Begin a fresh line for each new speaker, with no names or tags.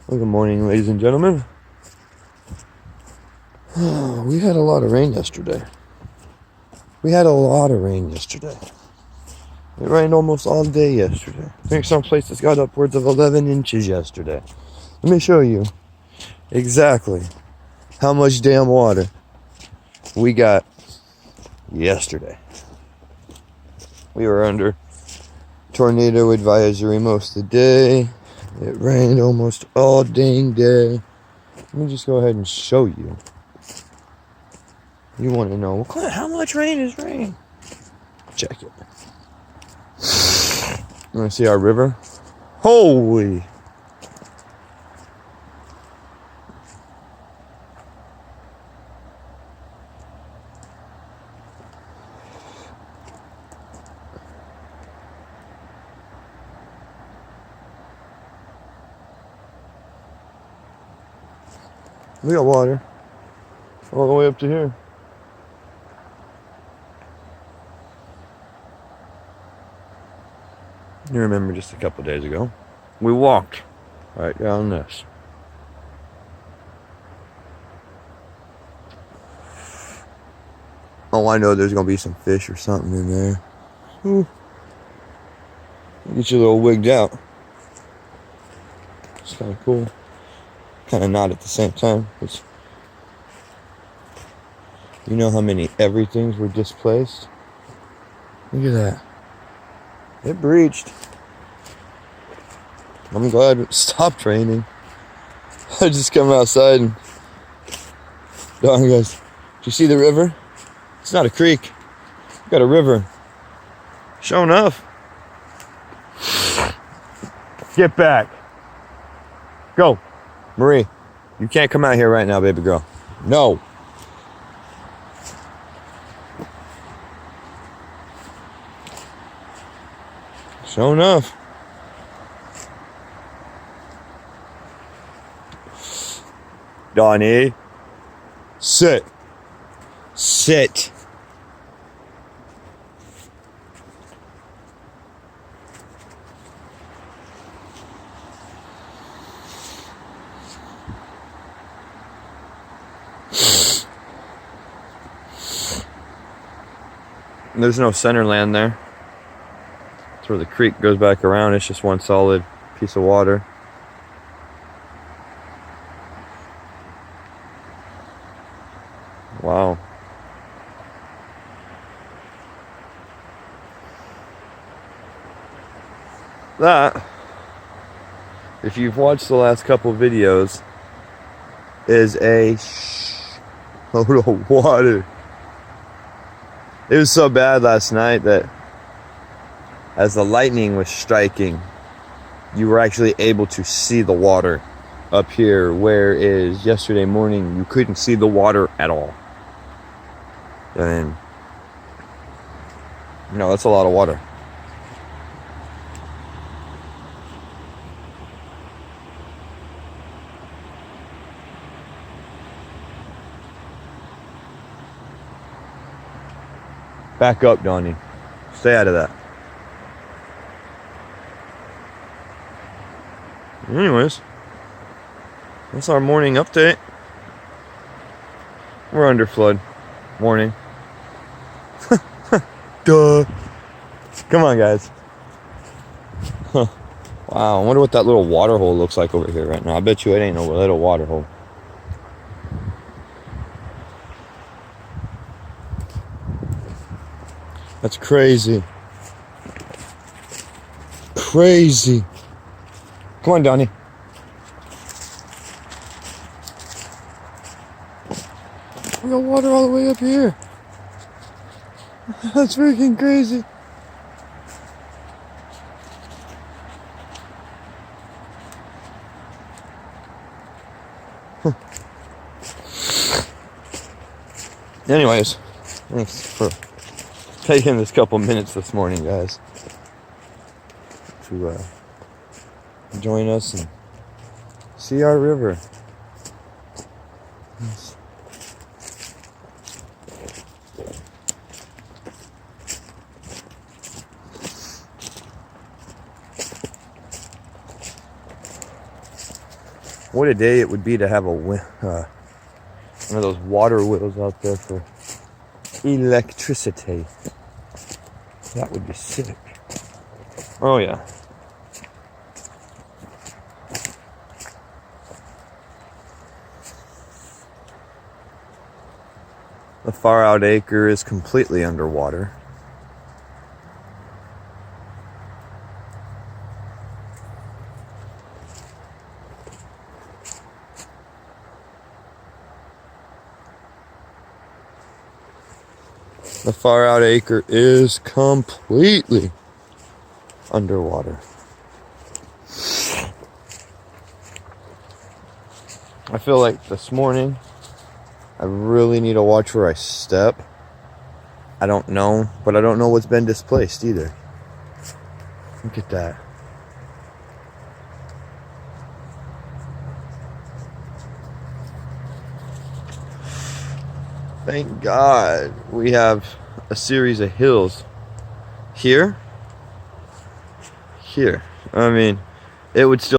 Well, good morning, ladies and gentlemen. We had a lot of rain yesterday. It rained almost all day yesterday. I think some places got upwards of 11 inches yesterday. Let me show you exactly how much damn water we got yesterday. We were under tornado advisory most of the day. It rained almost all dang day. Let me just go ahead and show you. You want to know, well, Clint, how much rain is rain? Check it. You want to see our river? Holy! We got water all the way up to here. You remember just a couple days ago, we walked right down this. Oh, I know there's going to be some fish or something in there. Ooh. Get you a little wigged out. It's kind of cool. Kind of not at the same time. It's, you know how many everythings were displaced? Look at that. It breached. I'm glad it stopped raining. I just come outside and Don goes, "Do you see the river? It's not a creek. We got a river." Sure enough. Get back. Go. Marie, you can't come out here right now, baby girl. No. Sure enough. Donnie, sit. Sit. There's no center land there. That's where the creek goes back around. It's just one solid piece of water. Wow. That, if you've watched the last couple videos, is a load of water. It was so bad last night that as the lightning was striking, you were actually able to see the water up here, whereas yesterday morning you couldn't see the water at all. And you know, that's a lot of water. Back up, Donnie. Stay out of that. Anyways, that's our morning update. We're under flood warning. Duh. Come on, guys. Huh. Wow, I wonder what that little water hole looks like over here right now. I bet you it ain't no little water hole. That's crazy. Crazy. Come on, Donnie. We got water all the way up here. That's freaking crazy. Huh. Anyways, thanks for taking this couple minutes this morning, guys, to join us and see our river. What a day it would be to have one of those water wheels out there for electricity. That would be sick. Oh yeah. The far out acre is completely underwater. The far out acre is completely underwater. I feel like this morning I really need to watch where I step. I don't know, but I don't know what's been displaced either. Look at that. Thank God we have a series of hills here. I mean, it would still